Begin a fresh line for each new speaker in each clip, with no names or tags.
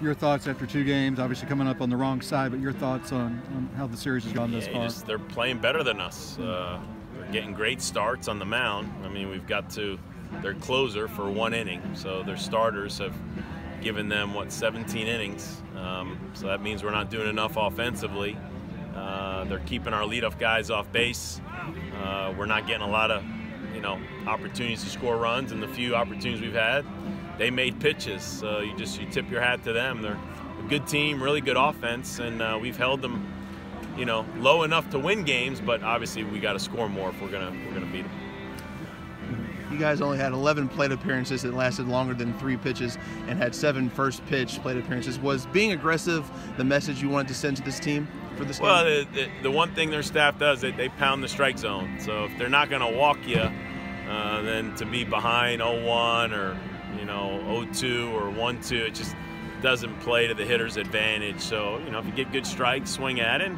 your thoughts after 2 games, obviously coming up on the wrong side, but your thoughts on how the series has gone thus far?
They're playing better than us. They're getting great starts on the mound. I mean, we've got to their closer for 1 inning, so their starters have given them, 17 innings. So that means we're not doing enough offensively. They're keeping our leadoff guys off base. We're not getting a lot of, opportunities to score runs, and the few opportunities we've had, they made pitches. So you tip your hat to them. They're a good team, really good offense, and we've held them, low enough to win games. But obviously we got to score more if we're gonna beat them.
You guys only had 11 plate appearances that lasted longer than 3 pitches and had 7 first pitch plate appearances. Was being aggressive the message you wanted to send to this team for this game?
Well, the one thing their staff does, they pound the strike zone. So if they're not going to walk you, then to be behind 0-1 or 0-2 or 1-2, it just doesn't play to the hitter's advantage. So if you get good strikes, swing at it.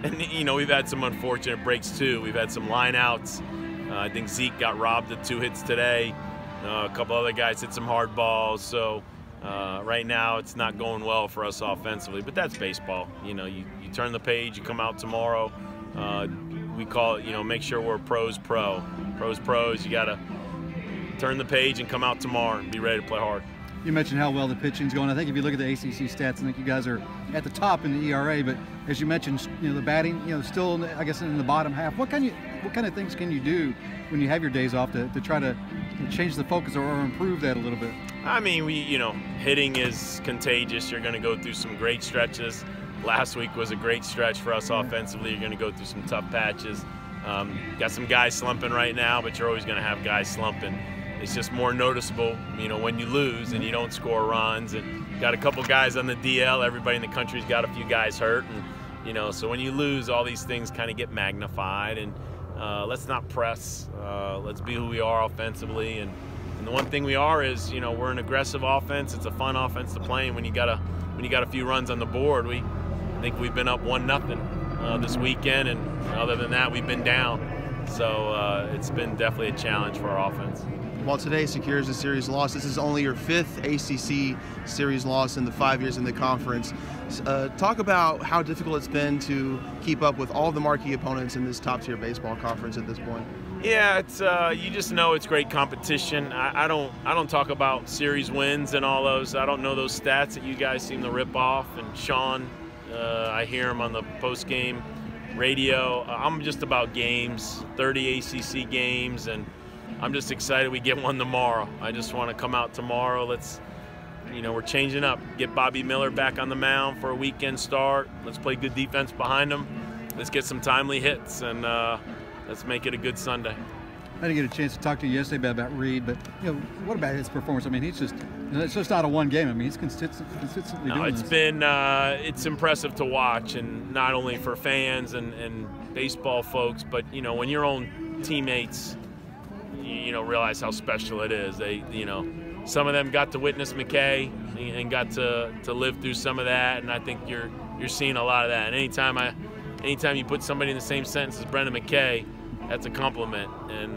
And we've had some unfortunate breaks too. We've had some line outs. I think Zeke got robbed of 2 hits today. A couple other guys hit some hard balls. So right now it's not going well for us offensively. But that's baseball. You turn the page, you come out tomorrow. We call it, make sure we're pros. You got to turn the page and come out tomorrow and be ready to play hard.
You mentioned how well the pitching's going. I think if you look at the ACC stats, I think you guys are at the top in the ERA. But as you mentioned, the batting, still in the bottom half. What kind of things can you do when you have your days off to try to change the focus or improve that a little bit?
I mean, hitting is contagious. You're going to go through some great stretches. Last week was a great stretch for us offensively. You're going to go through some tough patches. Got some guys slumping right now, but you're always going to have guys slumping. It's just more noticeable, when you lose and you don't score runs. And got a couple guys on the DL. Everybody in the country's got a few guys hurt, and so when you lose, all these things kind of get magnified. And let's not press. Let's be who we are offensively. And the one thing we are is, we're an aggressive offense. It's a fun offense to play. And when you got a few runs on the board, I think we've been up 1-0 this weekend, and other than that, we've been down. So it's been definitely a challenge for our offense.
While today secures a series loss, this is only your 5th ACC series loss in the 5 years in the conference. Talk about how difficult it's been to keep up with all the marquee opponents in this top-tier baseball conference at this point.
Yeah, it's you just know it's great competition. I don't talk about series wins and all those. I don't know those stats that you guys seem to rip off. And Sean, I hear him on the post-game radio. I'm just about games, 30 ACC games, and I'm just excited we get one tomorrow. I just want to come out tomorrow. We're changing up. Get Bobby Miller back on the mound for a weekend start. Let's play good defense behind him. Let's get some timely hits, and let's make it a good Sunday.
I didn't get a chance to talk to you yesterday about Reed, but what about his performance? I mean, it's just not a one game. I mean, he's consistently doing this.
It's impressive to watch, and not only for fans and baseball folks, but when your own teammates realize how special it is. Some of them got to witness McKay and got to live through some of that, and I think you're seeing a lot of that. And anytime you put somebody in the same sentence as Brendan McKay, that's a compliment. And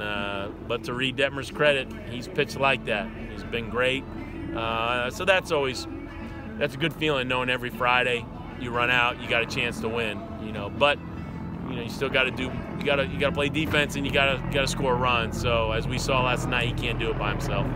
but to Reed Detmer's credit, he's pitched like that. He's been great. So that's a good feeling, knowing every Friday you run out, you got a chance to win. But you still got to you got to play defense, and you got to score runs. So as we saw last night, he can't do it by himself.